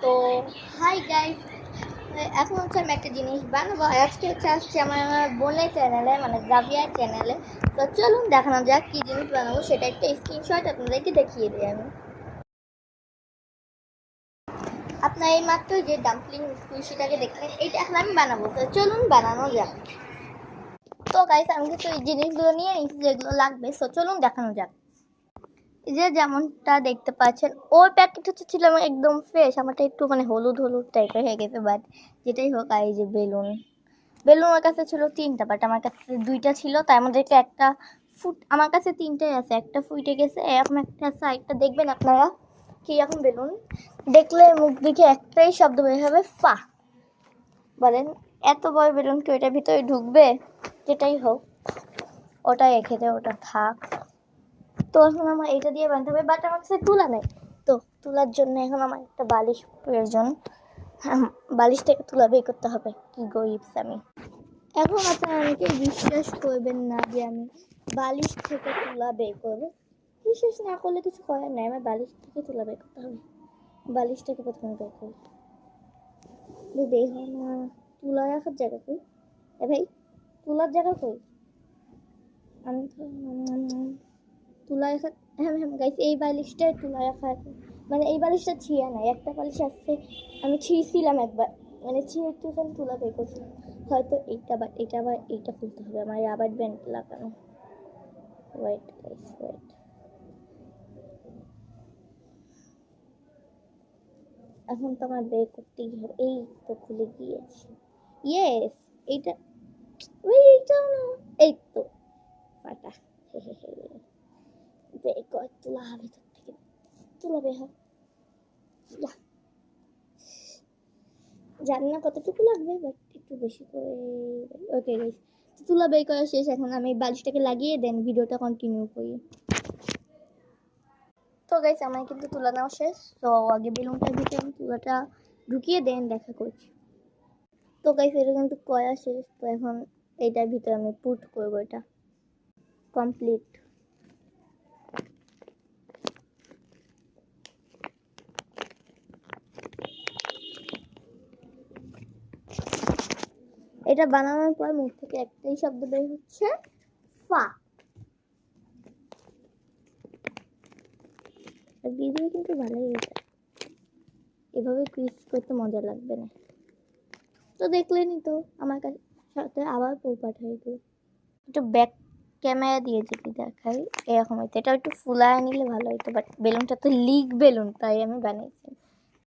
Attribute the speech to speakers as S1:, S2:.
S1: তো hi guys, এখন হচ্ছে আমি একটা জিনিস বানাবো। আজকে আসছে আমার বোনের চ্যানেলে, মানে জাভিয়ার চ্যানেলে। তো চলুন দেখানো যাক কি জিনিস বানাবো, সেটা একটা স্ক্রিনশট আপনাদেরকে দেখিয়ে দিই আমি। আপনার এই মাত্র যে ডাম্পলিং স্কুইশিটাকে দেখলেন, এইটা এখন আমি বানাবো। তো চলুন বানানো যাক। তো গাইস, আমি কিন্তু এই জিনিসগুলো নিয়ে নিচ্ছি যেগুলো লাগবে। তো চলুন দেখানো যাক। এই যে যেমনটা দেখতে পাচ্ছেন, ওই প্যাকেট হচ্ছে ছিল আমার একদম ফ্রেশ, আমারটা একটু মানে হলুদ হলুদ টাইপের হয়ে গেছে। বাট যেটাই হোক, আর এই যে বেলুন আমার কাছে ছিল 3টা, বাট আমার কাছে 2টা ছিল। তার মধ্যে একটা ফুট, আমার কাছে 3টাই আছে, একটা ফুটে গেছে, এরকম একটা আছে। আরেকটা দেখবেন আপনারা কি রকম বেলুন, দেখলে মুখ দিকে একটাই শব্দ বের হবে, ফা। বলেন এত বড় বেলুন কি ওইটার ভিতরে ঢুকবে? যেটাই হোক, ওটাই রেখে দেয়, ওটা থাক। তো এখন আমার এটা দিয়ে বানাতে হবে, বাট আমার কাছে তুলা নেই। তো তুলার জন্য এখন আমার একটা বালিশ প্রয়োজন। বালিশ থেকে তুলা বের করতে হবে। কি গরিব আমি। এখন আপনারা অনেকে বিশ্বাস করবেন না যে আমি বালিশ থেকে তুলা বের করবো। বিশ্বাস না করলে কিছু করার নাই, আমার বালিশ থেকে তুলা বের করতে হবে। বালিশটাকে প্রথমে বের করি। বের হয় না। তুলা রাখার জায়গা কই? এ ভাই, তুলার জায়গা কই? আমি তো তুলা রাখার, হ্যাঁ হ্যাঁ গাইস, এই বালিশটায় তুলা রাখা, মানে এই বালিশটা ছিঁড়া নাই, একটা বালিশ আসছে, আমি ছিঁড়ছিলাম একবার, মানে ছিঁড়ে একটুখানি তুলা বের করছিলাম। হয়তো এইটা, বাট এটা আবার এইটা খুলতে হবে, আমার রাবার ব্যান্ড লাগানো। Wait guys, wait. এখন তো আমার বের করতেই হবে। এই তো খুলে গিয়েছে। ইয়েস, এইটা, ওই এইটাও না, এই তো ফাটা। বের কর তুলা ভেতর থেকে, তুলা বের হয়। জানি না কতটুকু লাগবে, বাট একটু বেশি করে। ওকে গাইস, তুলা বের করা শেষ। এখন আমি বালিশটাকে লাগিয়ে দেন ভিডিওটা কন্টিনিউ করি। তো গাইস, আমার কিন্তু তুলা নেওয়া শেষ। তো আগে বেলুনটার ভিতরে আমি তুলাটা ঢুকিয়ে দেন, দেখা করছি। তো গাইস, এটা কিন্তু করা শেষ। তো এখন এইটার ভিতরে আমি পুট করবো, এটা কমপ্লিট। এটা বানানোর পর মুখ থেকে একটাই শব্দ বের হচ্ছে, ফা। ভিডিও কিন্তু ভালোই হয়েছে, এভাবে কুইজ করতে মজা লাগবে না। তো দেখলেনই তো, আমার কাছে সাথে আবার পৌপাট হয়ে গেল। একটু ব্যাক ক্যামেরা দিয়ে যদি দেখাই, এরকম হইতো। এটা একটু ফুলায় নিলে ভালো হতো, বাট বেলুনটা তো লিক বেলুন, তাই আমি বানিয়েছি।